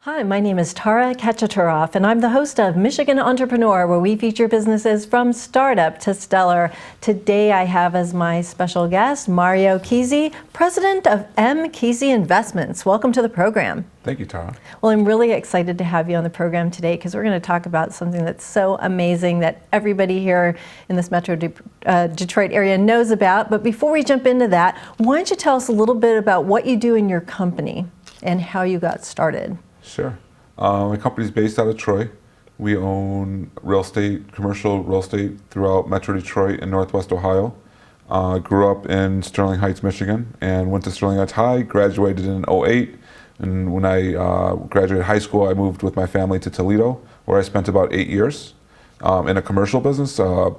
Hi, my name is Tara Kachaturoff, and I'm the host of Michigan Entrepreneur, where we feature businesses from startup to stellar. Today I have as my special guest Mario Kesey, president of M. Kesey Investments. Welcome to the program. Thank you, Tara. Well, I'm really excited to have you on the program today because we're going to talk about something that's so amazing that everybody here in this Metro Detroit area knows about. But before we jump into that, why don't you tell us a little bit about what you do in your company and how you got started? Sure. My company's based out of Troy. We own real estate, commercial real estate throughout Metro Detroit and Northwest Ohio. Grew up in Sterling Heights, Michigan, and went to Sterling Heights High, graduated in '08. And when I graduated high school, I moved with my family to Toledo, where I spent about 8 years in a commercial business, a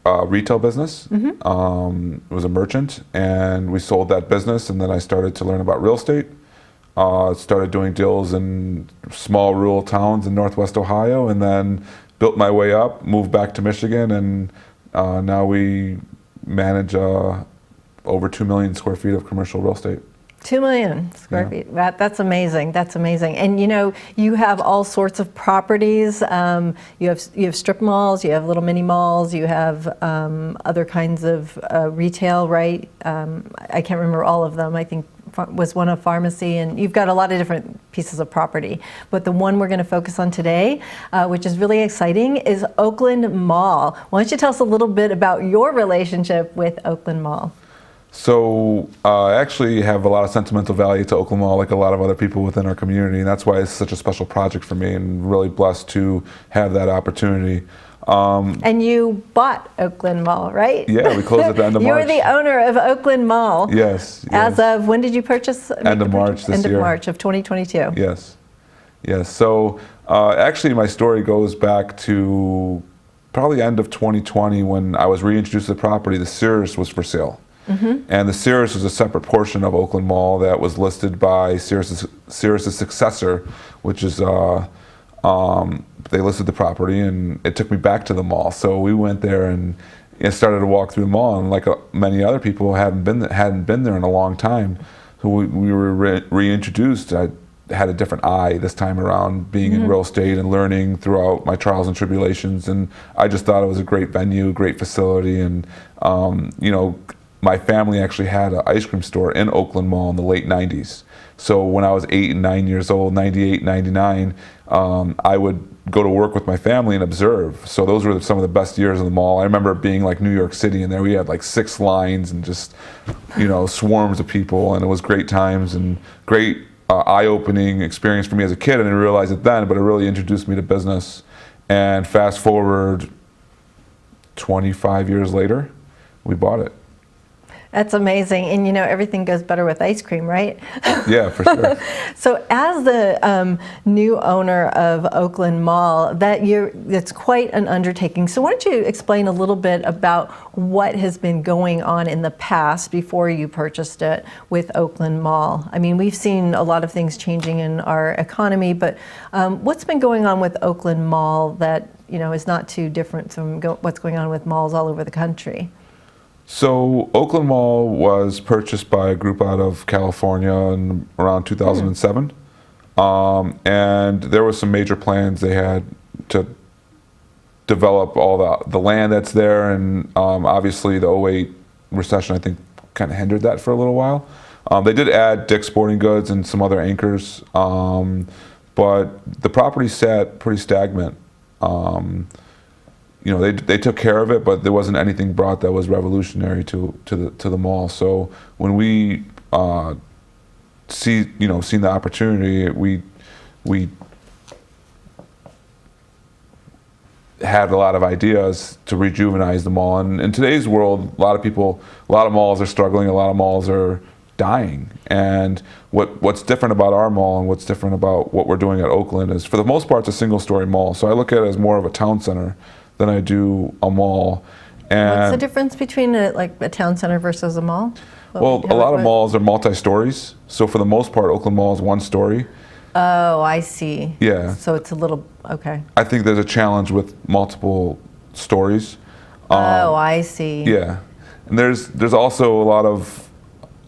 retail business. It was a merchant, and we sold that business, and then I started to learn about real estate. Started doing deals in small rural towns in Northwest Ohio, and then built my way up, moved back to Michigan, and now we manage over 2 million square feet of commercial real estate. 2 million square feet. That's amazing. That's amazing. And you know, you have all sorts of properties. You have strip malls. You have little mini malls. You have other kinds of retail, right? I can't remember all of them. I think was one a pharmacy, and you've got a lot of different pieces of property. But the one we're going to focus on today, which is really exciting, is Oakland Mall. Why don't you tell us a little bit about your relationship with Oakland Mall? So I actually have a lot of sentimental value to Oakland Mall, like a lot of other people within our community, and that's why it's such a special project for me, and really blessed to have that opportunity. And you bought Oakland Mall, right? Yeah, we closed at the end of March. You were the owner of Oakland Mall. Yes. As of, when did you purchase? End of March this year. End of March of 2022. Yes. Yes. So actually my story goes back to probably end of 2020 when I was reintroduced to the property. The Sears was for sale. And the Sears was a separate portion of Oakland Mall that was listed by Sears' successor, which is they listed the property, and it took me back to the mall. So we went there and started to walk through the mall, and like many other people hadn't been there in a long time. So we were reintroduced. I had a different eye this time around, being in real estate and learning throughout my trials and tribulations. And I just thought it was a great venue, great facility, and you know, my family actually had an ice cream store in Oakland Mall in the late 90s. So when I was 8 and 9 years old, 98, 99, I would go to work with my family and observe. So those were some of the best years of the mall. I remember being like New York City, and there we had like 6 lines and just, you know, swarms of people, and it was great times and great eye-opening experience for me as a kid. I didn't realize it then, but it really introduced me to business. And fast forward 25 years later, we bought it. That's amazing. And you know, everything goes better with ice cream, right? Yeah, for sure. So as the new owner of Oakland Mall, it's quite an undertaking. So why don't you explain a little bit about what has been going on in the past before you purchased it with Oakland Mall? I mean, we've seen a lot of things changing in our economy, but what's been going on with Oakland Mall that, you know, is not too different from what's going on with malls all over the country? So Oakland Mall was purchased by a group out of California in around 2007. And there were some major plans they had to develop all the land that's there, and obviously the '08 recession, I think, kind of hindered that for a little while. They did add Dick's Sporting Goods and some other anchors, but the property sat pretty stagnant. You know, they took care of it, but there wasn't anything brought that was revolutionary to the mall. So when we seen the opportunity, we had a lot of ideas to rejuvenize the mall. And in today's world, a lot of malls are struggling. A lot of malls are dying. And what's different about our mall and what's different about what we're doing at Oakland is, for the most part, it's a single-story mall. So I look at it as more of a town center than I do a mall. And what's the difference between a town center versus a mall? A lot of malls are multi-stories. So for the most part, Oakland Mall is one story. Oh, I see. Yeah. So it's a little, okay. I think there's a challenge with multiple stories. Oh, I see. Yeah. And there's also a lot of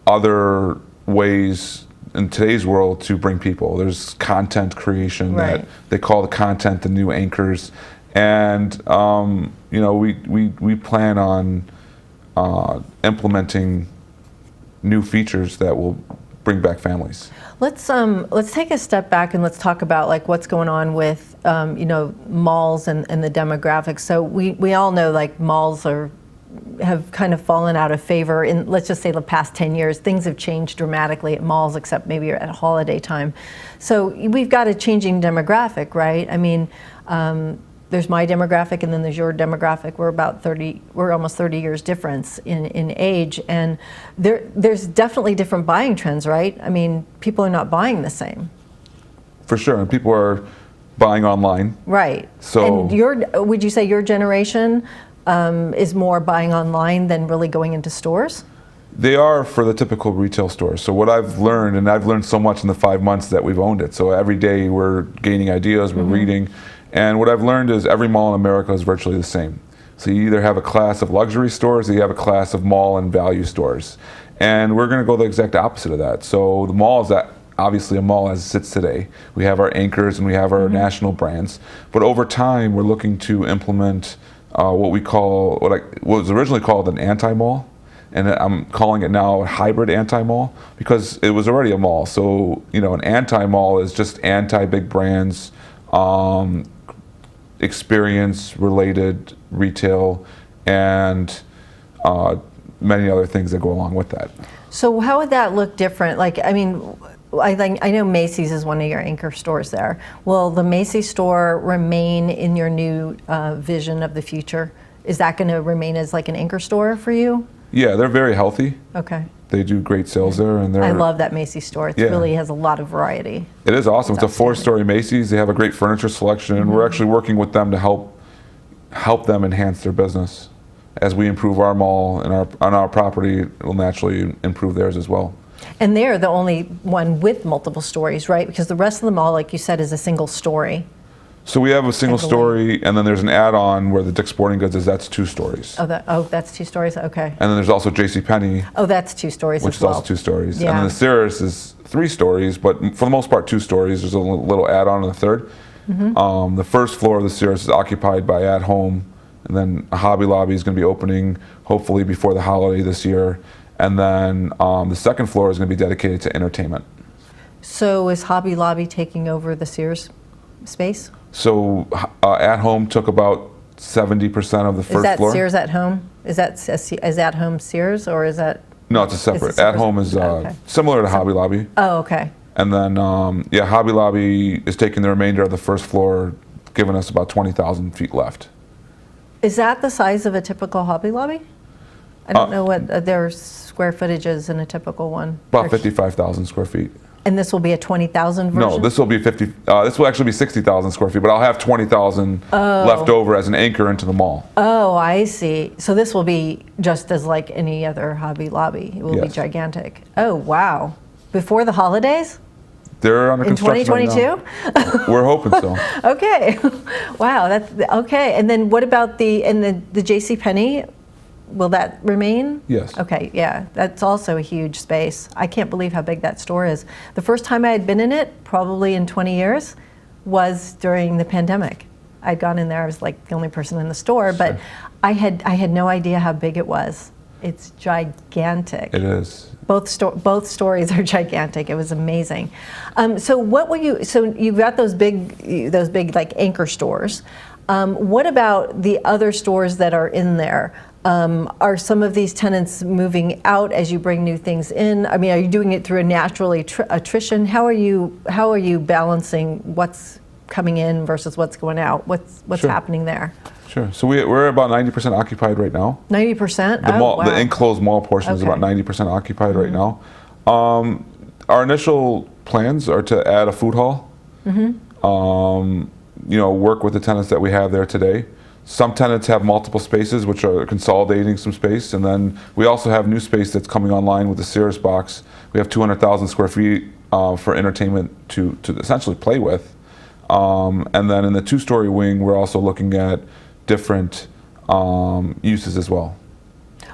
other ways in today's world to bring people. There's content creation Right. that they call the content the new anchors, and we plan on implementing new features that will bring back families. Let's take a step back and let's talk about like what's going on with malls and the demographics. So we all know like malls have kind of fallen out of favor in, let's just say, the past 10 years. Things have changed dramatically at malls, except maybe at holiday time. So we've got a changing demographic, right? I mean, there's my demographic and then there's your demographic. We're almost 30 years difference in age, and there's definitely different buying trends, right? I mean, people are not buying the same. For sure, and people are buying online. Right. So, and would you say your generation is more buying online than really going into stores? They are for the typical retail store. So what I've learned, and I've learned so much in the 5 months that we've owned it. So every day we're gaining ideas, we're reading. And what I've learned is every mall in America is virtually the same. So you either have a class of luxury stores or you have a class of mall and value stores. And we're going to go the exact opposite of that. So the mall is obviously a mall as it sits today. We have our anchors and we have our national brands. But over time, we're looking to implement what was originally called an anti-mall. And I'm calling it now a hybrid anti-mall because it was already a mall. So, an anti-mall is just anti-big brands, experience-related retail, and many other things that go along with that. So how would that look different? Like, I mean, I know Macy's is one of your anchor stores there. Will the Macy's store remain in your new vision of the future? Is that going to remain as like an anchor store for you? Yeah, they're very healthy. Okay. They do great sales there, and I love that Macy's store. It really has a lot of variety. It is awesome. It's a 4-story Macy's. They have a great furniture selection, and we're actually working with them to help them enhance their business. As we improve our mall and on our property, it will naturally improve theirs as well. And they're the only one with multiple stories, right? Because the rest of the mall, like you said, is a single story. So we have a single story, and then there's an add-on where the Dick's Sporting Goods that's 2 stories. That's 2 stories? Okay. And then there's also JCPenney. Oh, that's 2 stories which as well. is also 2 stories. Yeah. And then the Sears is 3 stories, but for the most part 2 stories. There's a little add-on in the third. The first floor of the Sears is occupied by At Home, and then a Hobby Lobby is going to be opening hopefully before the holiday this year. And then the second floor is going to be dedicated to entertainment. So is Hobby Lobby taking over the Sears space? So At Home took about 70% of the first floor. Is that Sears At Home? Is At Home Sears, or is that? No, it's a separate. At Home is similar to Hobby Lobby. Oh, okay. And then, Hobby Lobby is taking the remainder of the first floor, giving us about 20,000 feet left. Is that the size of a typical Hobby Lobby? I don't know what their square footage is in a typical one. About 55,000 square feet. And this will be a 20,000 version? No, this will be 50. This will actually be 60,000 square feet, but I'll have 20,000 left over as an anchor into the mall. Oh, I see. So this will be just as like any other Hobby Lobby. It will be gigantic. Oh, wow. Before the holidays? They're under construction in 2022? Right now. We're hoping so. Okay. Wow. That's okay. And then what about the JCPenney? Will that remain? Yes. Okay, yeah, that's also a huge space. I can't believe how big that store is. The first time I had been in it, probably in 20 years, was during the pandemic. I'd gone in there, I was like the only person in the store, but I had no idea how big it was. It's gigantic. It is. Both stories are gigantic. It was amazing. So you've got those big like anchor stores. What about the other stores that are in there? Are some of these tenants moving out as you bring new things in? I mean, are you doing it through a natural attrition? How are you balancing what's coming in versus what's going out? What's happening there? Sure. So we're about 90% occupied right now. 90%? The enclosed mall portion is about 90% occupied right now. Our initial plans are to add a food hall. Work with the tenants that we have there today. Some tenants have multiple spaces, which are consolidating some space, and then we also have new space that's coming online with the Sears box. We have 200,000 square feet for entertainment to essentially play with. And then in the 2-story wing, we're also looking at different uses as well.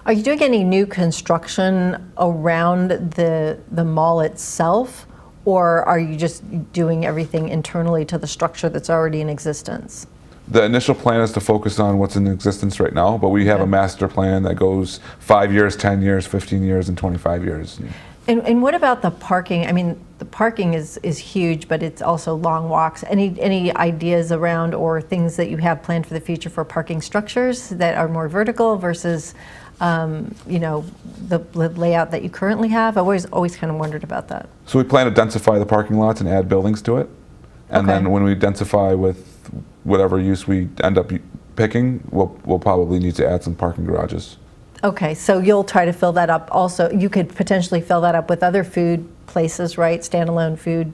Are you doing any new construction around the mall itself, or are you just doing everything internally to the structure that's already in existence? The initial plan is to focus on what's in existence right now, but we have a master plan that goes 5 years, 10 years, 15 years, and 25 years. And what about the parking? I mean, the parking is huge, but it's also long walks. Any ideas around or things that you have planned for the future for parking structures that are more vertical versus, you know, the layout that you currently have? I've always kind of wondered about that. So we plan to densify the parking lots and add buildings to it. And then when we densify with whatever use we end up picking, we'll probably need to add some parking garages. Okay, so you'll try to fill that up also. You could potentially fill that up with other food places, right? Standalone food,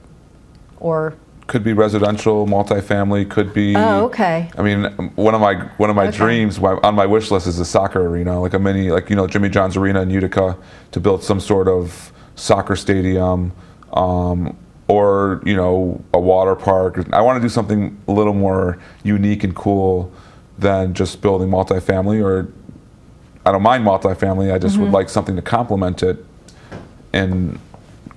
or could be residential, multifamily, could be. Oh, okay. I mean, one of my dreams on my wish list is a soccer arena, like a mini, like, you know, Jimmy John's Arena in Utica, to build some sort of soccer stadium, or, you know, a water park. I want to do something a little more unique and cool than just building multifamily. Or I don't mind multifamily. I just would like something to complement it, and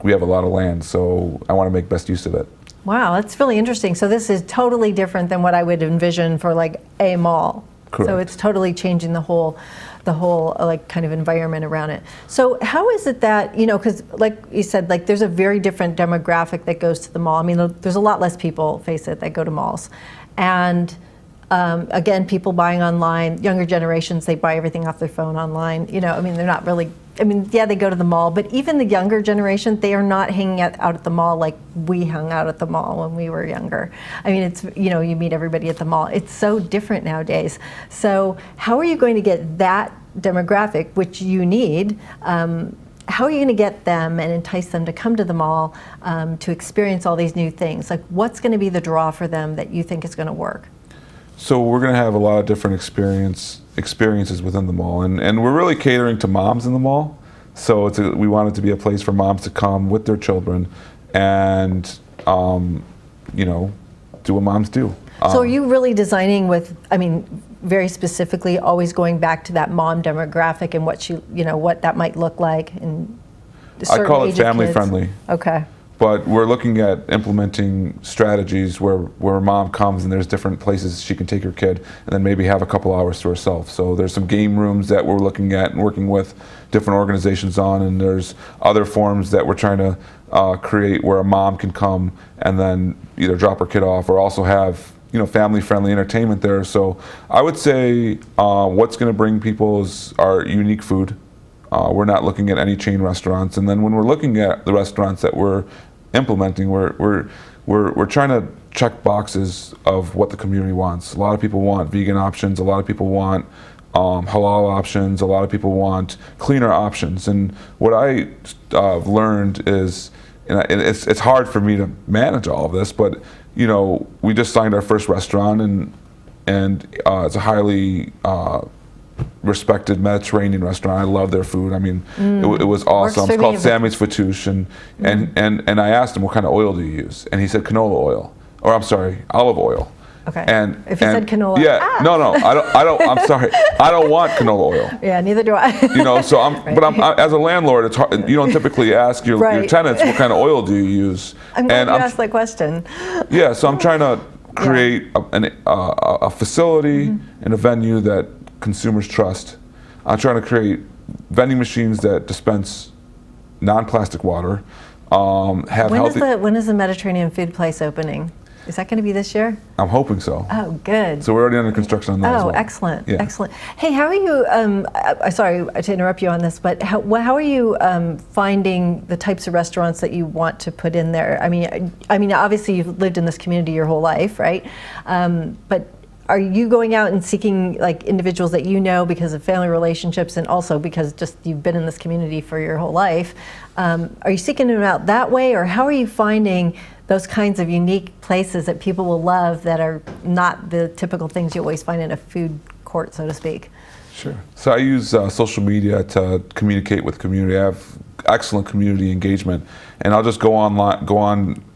we have a lot of land, so I want to make best use of it. Wow, that's really interesting. So this is totally different than what I would envision for like a mall. Correct. So it's totally changing the whole like kind of environment around it. So how is it that, you know, because like you said, like there's a very different demographic that goes to the mall. I mean, there's a lot less people, face it, that go to malls. And again, people buying online, younger generations, they buy everything off their phone online. You know, I mean, they're not really, I mean, yeah, they go to the mall, but even the younger generation, they are not hanging out at the mall like we hung out at the mall when we were younger. I mean, it's, you know, you meet everybody at the mall. It's so different nowadays. So how are you going to get that demographic, which you need, how are you going to get them and entice them to come to the mall to experience all these new things? Like, what's going to be the draw for them that you think is going to work? So we're going to have a lot of different experiences within the mall, and we're really catering to moms in the mall. So we want it to be a place for moms to come with their children and, you know, do what moms do. So are you really designing with, I mean, very specifically always going back to that mom demographic and what she, you know, what that might look like? And I call it family friendly. Okay. But we're looking at implementing strategies where mom comes and there's different places she can take her kid and then maybe have a couple hours to herself. So there's some game rooms that we're looking at and working with different organizations on, and there's other forms that we're trying to create where a mom can come and then either drop her kid off or also have, you know, family-friendly entertainment there. So I would say what's going to bring people is our unique food. We're not looking at any chain restaurants, and then when we're looking at the restaurants that we're implementing, we're trying to check boxes of what the community wants. A lot of people want vegan options. A lot of people want halal options. A lot of people want cleaner options. And what I've learned is, and it's hard for me to manage all of this, but you know, we just signed our first restaurant, and it's a highly respected Mediterranean restaurant. I love their food. I mean, it was awesome. It's called Sammy's Fatouche, and I asked him, what kind of oil do you use? And he said canola oil, or I'm sorry, olive oil. Okay. And if you said canola, yeah, no, I don't. I'm sorry, I don't want canola oil. Yeah, neither do I. You know, so but as a landlord, it's hard. You don't typically ask your tenants what kind of oil do you use. I'm glad you asked that question. Yeah, so I'm trying to create a facility and a venue that consumers trust. I'm trying to create vending machines that dispense non-plastic water. When is the Mediterranean food place opening? Is that going to be this year? I'm hoping so. Oh, good. So we're already under construction on that as well. Excellent, yeah. Excellent. Hey, how are you, sorry to interrupt you on this, but how are you finding the types of restaurants that you want to put in there? I mean, obviously you've lived in this community your whole life, right? But are you going out and seeking like individuals that you know because of family relationships and also because just you've been in this community for your whole life? Are you seeking them out that way, or how are you finding those kinds of unique places that people will love that are not the typical things you always find in a food court, so to speak? Sure. So I use social media to communicate with the community. I have excellent community engagement. And I'll just go on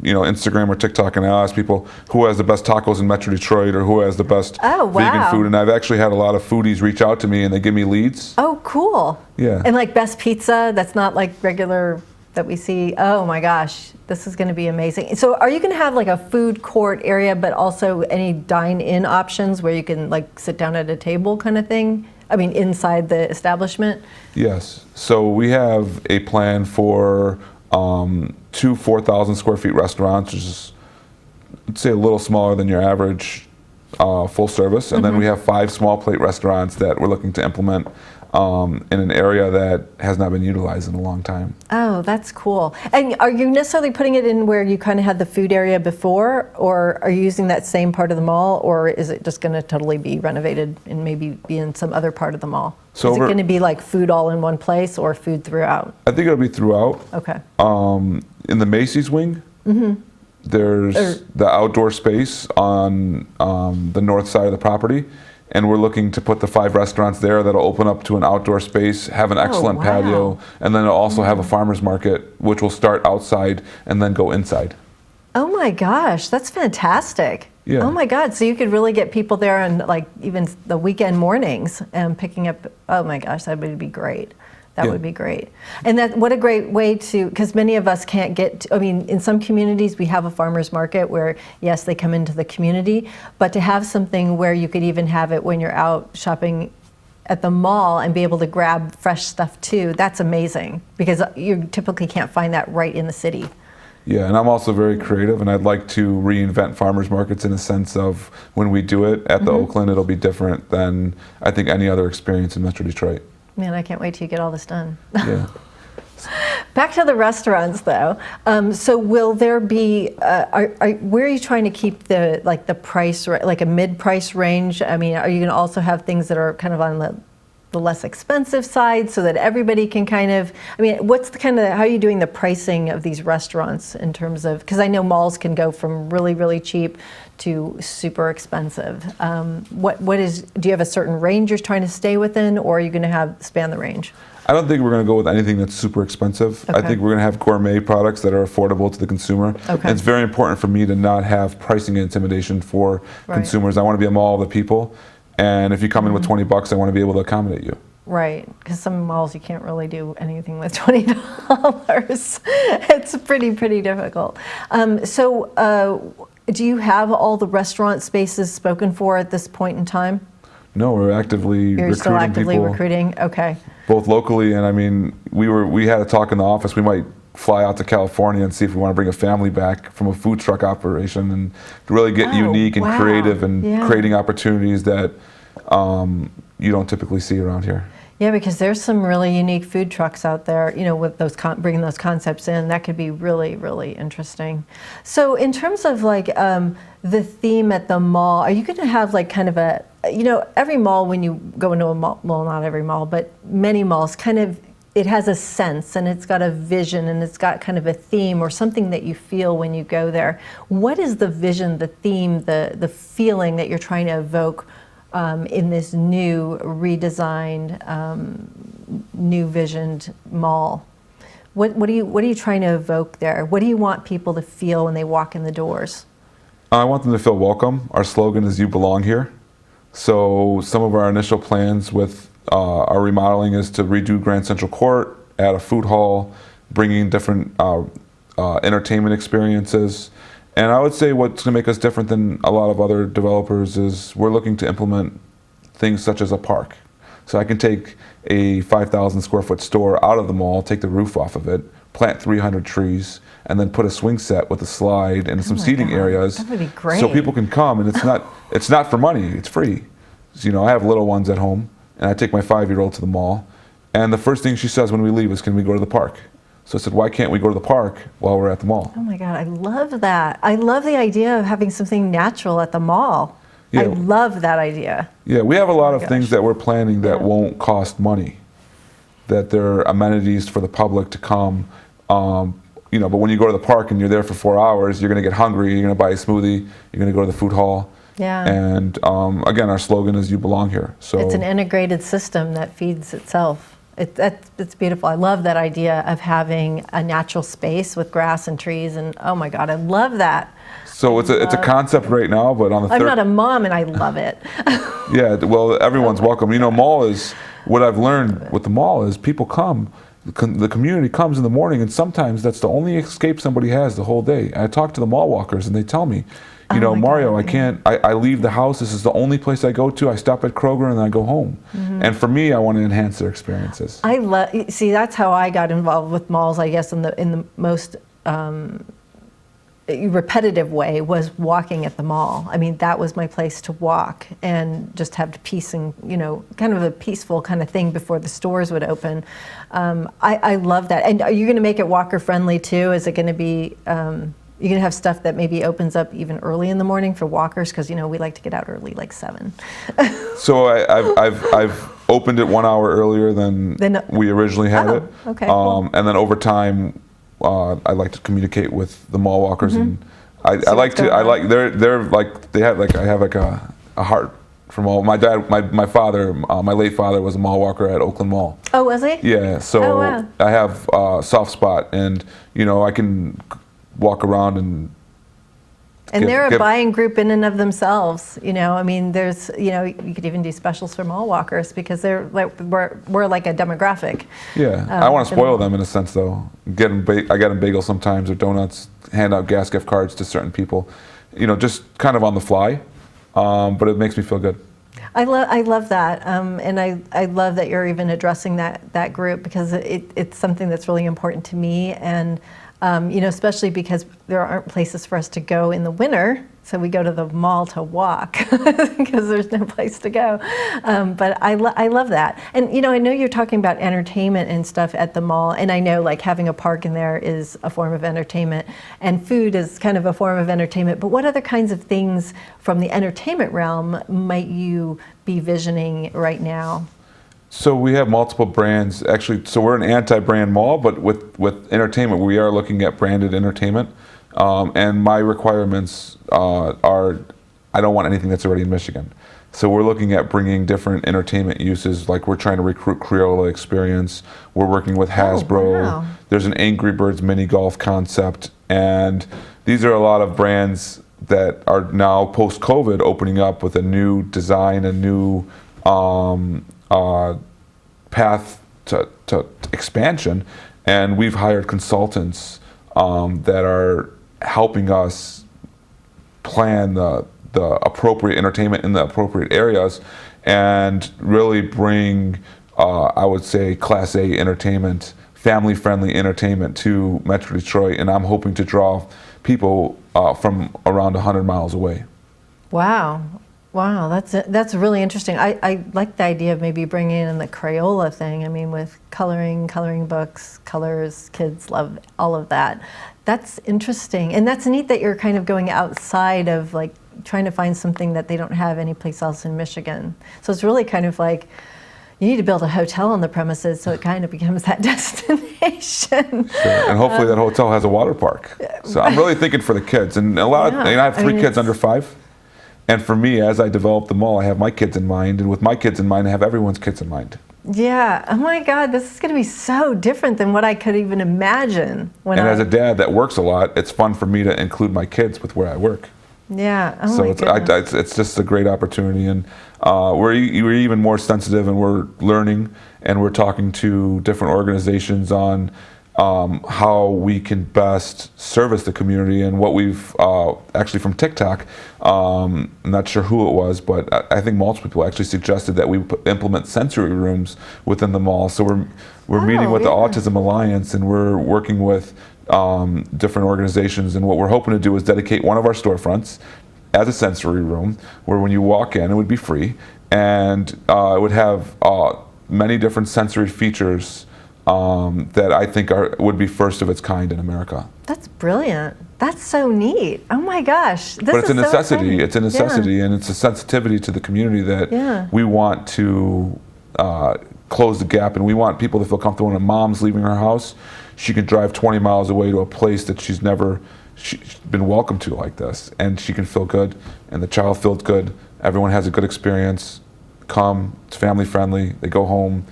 Instagram or TikTok, and I'll ask people who has the best tacos in Metro Detroit or who has the best vegan food. And I've actually had a lot of foodies reach out to me and they give me leads. Oh, cool. Yeah. And like best pizza, that's not like regular that we see. Oh my gosh, this is going to be amazing. So are you going to have like a food court area, but also any dine-in options where you can like sit down at a table kind of thing? I mean, inside the establishment? Yes. So we have a plan for 2 4,000 square feet restaurants, which is, I'd say, a little smaller than your average full service. And then we have 5 small plate restaurants that we're looking to implement in an area that has not been utilized in a long time. Oh, that's cool. And are you necessarily putting it in where you kind of had the food area before, or are you using that same part of the mall, or is it just going to totally be renovated and maybe be in some other part of the mall? So is it going to be like food all in one place or food throughout? I think it'll be throughout. Okay. In the Macy's wing, there's the outdoor space on the north side of the property. And we're looking to put the 5 restaurants there that'll open up to an outdoor space, have an excellent patio, and then it'll also have a farmer's market, which will start outside and then go inside. Oh my gosh, that's fantastic. Yeah. Oh my God, so you could really get people there on like even the weekend mornings and picking up, oh my gosh, that would be great. That would be great. And that, what a great way to, because many of us can't get to, I mean, in some communities we have a farmer's market where, yes, they come into the community, but to have something where you could even have it when you're out shopping at the mall and be able to grab fresh stuff too, that's amazing, because you typically can't find that right in the city. Yeah, and I'm also very creative, and I'd like to reinvent farmers markets in a sense of when we do it at the Oakland, it'll be different than I think any other experience in Metro Detroit. Man, I can't wait till you get all this done. Yeah. Back to the restaurants, though. So, will there be? Where are you trying to keep the price, like a mid-price range? I mean, are you going to also have things that are kind of on the less expensive side, so that everybody can kind of? I mean, what's the kind of, how are you doing the pricing of these restaurants in terms of? Because I know malls can go from really, really cheap to super expensive. What is? Do you have a certain range you're trying to stay within, or are you going to span the range? I don't think we're going to go with anything that's super expensive. Okay. I think we're going to have gourmet products that are affordable to the consumer. Okay. And it's very important for me to not have pricing intimidation for consumers. I want to be a mall of the people, and if you come in with $20, I want to be able to accommodate you. Right, because some malls you can't really do anything with $20. It's pretty difficult. Do you have all the restaurant spaces spoken for at this point in time? No, we're actively recruiting people. You're still actively recruiting? Okay. Both locally, and I mean, we had a talk in the office. We might fly out to California and see if we want to bring a family back from a food truck operation and really get unique and creative and creating opportunities that you don't typically see around here. Yeah, because there's some really unique food trucks out there, you know, with those bringing those concepts in. That could be really, really interesting. So in terms of like the theme at the mall, are you going to have like kind of a, you know, every mall when you go into a mall, well, not every mall, but many malls kind of, it has a sense and it's got a vision and it's got kind of a theme or something that you feel when you go there. What is the vision, the theme, the feeling that you're trying to evoke in this new, redesigned, new visioned mall? What are you trying to evoke there? What do you want people to feel when they walk in the doors? I want them to feel welcome. Our slogan is "You belong here." So some of our initial plans with our remodeling is to redo Grand Central Court, add a food hall, bringing different entertainment experiences. And I would say what's going to make us different than a lot of other developers is we're looking to implement things such as a park. So I can take a 5,000 square foot store out of the mall, take the roof off of it, plant 300 trees, and then put a swing set with a slide and some seating areas. That would be great. So people can come, and it's not for money, it's free. So, you know, I have little ones at home, and I take my 5-year-old to the mall, and the first thing she says when we leave is, "Can we go to the park?" So I said, why can't we go to the park while we're at the mall? Oh my God, I love that. I love the idea of having something natural at the mall. Yeah. I love that idea. Yeah, we have a lot of things that we're planning that won't cost money, that they're amenities for the public to come. You know, but when you go to the park and you're there for 4 hours, you're going to get hungry, you're going to buy a smoothie, you're going to go to the food hall. Yeah. And again, our slogan is "You belong here." So it's an integrated system that feeds itself. It's beautiful. I love that idea of having a natural space with grass and trees, and oh my God, I love that. So it's a concept right now, but on the I'm not a mom, and I love it. Yeah, well, everyone's welcome. You know, mall is, what I've learned with the mall is people come, the community comes in the morning, and sometimes that's the only escape somebody has the whole day. I talk to the mall walkers, and they tell me, you know, Mario, God, I can't, I leave the house, this is the only place I go to, I stop at Kroger, and then I go home. And for me, I want to enhance their experiences. See, that's how I got involved with malls, I guess, in the most repetitive way, was walking at the mall. I mean, that was my place to walk and just have peace and, you know, kind of a peaceful kind of thing before the stores would open. I love that. And are you going to make it walker friendly too? Is it going to be, you're going to have stuff that maybe opens up even early in the morning for walkers? Because, you know, we like to get out early, like 7. So I've opened it 1 hour earlier than we originally had it. Okay, cool. And then over time, I like to communicate with the mall walkers, and I like they're like, they have like, I have like a heart from all. My dad, my father, my late father was a mall walker at Oakland Mall. Oh, was he? Yeah, so Oh, wow. I have a soft spot, and you know, I can walk around and they're a buying group in and of themselves. You know, I mean, there's, you know, you could even do specials for mall walkers because they're like, we're like a demographic. Yeah, I want to spoil them in a sense, though. I get them bagels sometimes, or donuts. Hand out gas gift cards to certain people. You know, just kind of on the fly, but it makes me feel good. I love that, and I love that you're even addressing that group, because it's something that's really important to me, and you know, especially because there aren't places for us to go in the winter, so we go to the mall to walk because there's no place to go. But I love that, and you know, I know you're talking about entertainment and stuff at the mall, and I know like having a park in there is a form of entertainment, and food is kind of a form of entertainment. But what other kinds of things from the entertainment realm might you be visioning right now? So we have multiple brands, actually. So we're an anti-brand mall, but with entertainment, we are looking at branded entertainment. And my requirements are, I don't want anything that's already in Michigan. So we're looking at bringing different entertainment uses, like we're trying to recruit Crayola Experience. We're working with Hasbro. Oh, wow. There's an Angry Birds mini golf concept. And these are a lot of brands that are now post-COVID opening up with a new design, a new path to expansion, and we've hired consultants that are helping us plan the appropriate entertainment in the appropriate areas, and really bring, I would say, Class A entertainment, family-friendly entertainment to Metro Detroit, and I'm hoping to draw people from around 100 miles away. Wow. Wow, that's really interesting. I like the idea of maybe bringing in the Crayola thing. I mean, with coloring books, colors, kids love all of that. That's interesting. And that's neat that you're kind of going outside of like trying to find something that they don't have anyplace else in Michigan. So it's really kind of like, you need to build a hotel on the premises so it kind of becomes that destination. Sure. And hopefully that hotel has a water park. So I'm really thinking for the kids. And a lot of, I have 3 kids under 5. And for me, as I develop the mall, I have my kids in mind, and with my kids in mind, I have everyone's kids in mind. Yeah. Oh my God, this is going to be so different than what I could even imagine. As a dad that works a lot, it's fun for me to include my kids with where I work. Yeah. Oh so my goodness. it's just a great opportunity, and we're even more sensitive, and we're learning, and we're talking to different organizations on how we can best service the community, and what we've actually from TikTok, I'm not sure who it was, but I think multiple people actually suggested that we implement sensory rooms within the mall. So we're meeting with the Autism Alliance, and we're working with different organizations, and what we're hoping to do is dedicate one of our storefronts as a sensory room, where when you walk in, it would be free, and it would have many different sensory features that I think would be first of its kind in America. That's brilliant. That's so neat. Oh my gosh. But it's a necessity. So it's a necessity, and it's a sensitivity to the community that we want to close the gap, and we want people to feel comfortable when a mom's leaving her house. She can drive 20 miles away to a place that she's never been welcomed to like this, and she can feel good, and the child feels good. Everyone has a good experience. It's family friendly. They go home.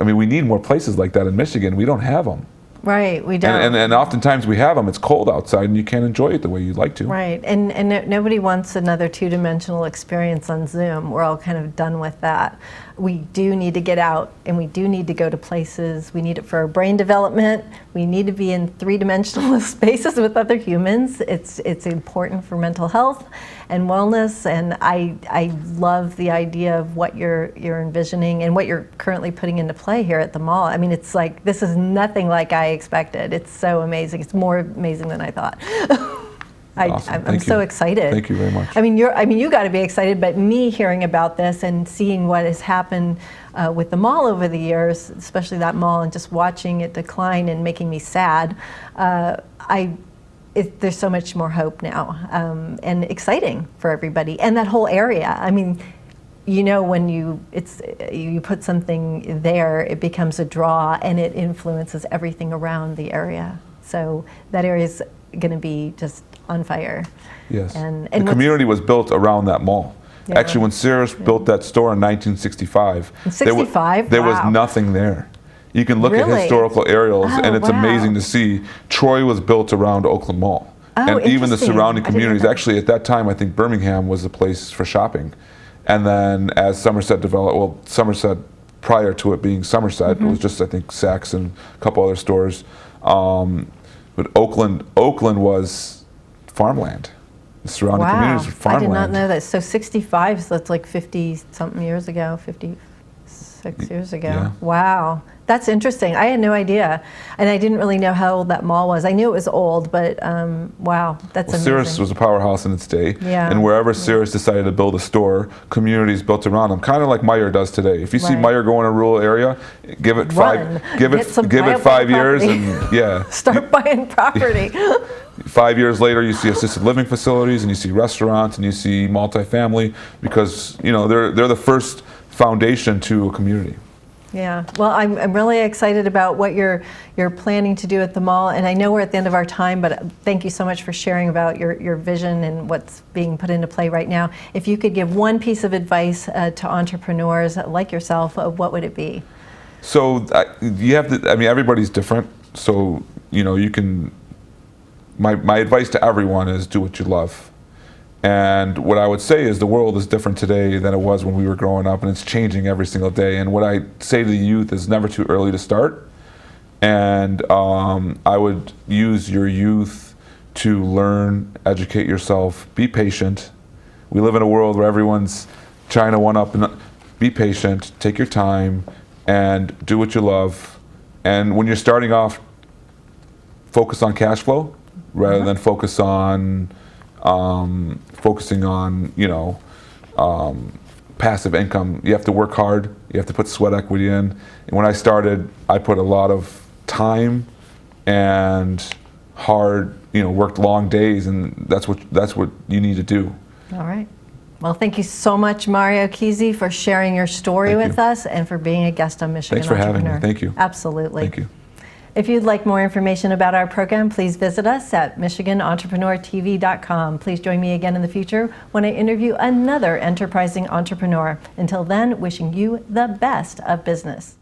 I mean, we need more places like that in Michigan. We don't have them. Right, we don't. And oftentimes we have them, it's cold outside and you can't enjoy it the way you'd like to. Right, and nobody wants another two-dimensional experience on Zoom. We're all kind of done with that. We do need to get out, and we do need to go to places. We need it for our brain development. We need to be in three-dimensional spaces with other humans. It's important for mental health and wellness, and I love the idea of what you're envisioning and what you're currently putting into play here at the mall. I mean, it's like, this is nothing like I expected. It's so amazing. It's more amazing than I thought. Awesome. I'm so excited. Thank you very much. I mean, you got to be excited, but me hearing about this and seeing what has happened with the mall over the years, especially that mall, and just watching it decline and making me sad, there's so much more hope now, and exciting for everybody, and that whole area. I mean, you know, when you put something there, it becomes a draw, and it influences everything around the area. So that area is going to be just on fire. Yes. And the community was built around that mall. Yeah. Actually, when Sears built that store in 1965, there was nothing there. You can look at historical aerials, and it's amazing to see. Troy was built around Oakland Mall. And even the surrounding communities. Actually, at that time, I think Birmingham was a place for shopping. And then as Somerset developed, well, Somerset, prior to it being Somerset, it was just, I think, Saks and a couple other stores. But Oakland was farmland. The surrounding communities were farmland. I did not know that. So 65, so that's like 50-something years ago, 56 years ago. Yeah. Wow. That's interesting. I had no idea. And I didn't really know how old that mall was. I knew it was old, but wow, that's amazing. Sears was a powerhouse in its day. Yeah. And wherever Sears decided to build a store, communities built around them, kind of like Meyer does today. If you see Meyer go in a rural area, give it 5 years and start buying property. 5 years later, you see assisted living facilities, and you see restaurants, and you see multifamily, because they're the first foundation to a community. Yeah, well, I'm really excited about what you're planning to do at the mall, and I know we're at the end of our time, but thank you so much for sharing about your vision and what's being put into play right now. If you could give one piece of advice to entrepreneurs like yourself, what would it be? So you have to. I mean, everybody's different, so you can. My advice to everyone is do what you love. And what I would say is the world is different today than it was when we were growing up, and it's changing every single day. And what I say to the youth is never too early to start. And I would use your youth to learn, educate yourself, be patient. We live in a world where everyone's trying to one-up. Be patient, take your time, and do what you love. And when you're starting off, focus on cash flow rather than focusing on passive income. You have to work hard. You have to put sweat equity in. And when I started, I put a lot of time and hard, worked long days, and that's what you need to do. All right. Well, thank you so much, Mario Kesey, for sharing your story with us and for being a guest on Michigan Entrepreneur. Thanks for having me. Thank you. Absolutely. Thank you. If you'd like more information about our program, please visit us at MichiganEntrepreneurTV.com. Please join me again in the future when I interview another enterprising entrepreneur. Until then, wishing you the best of business.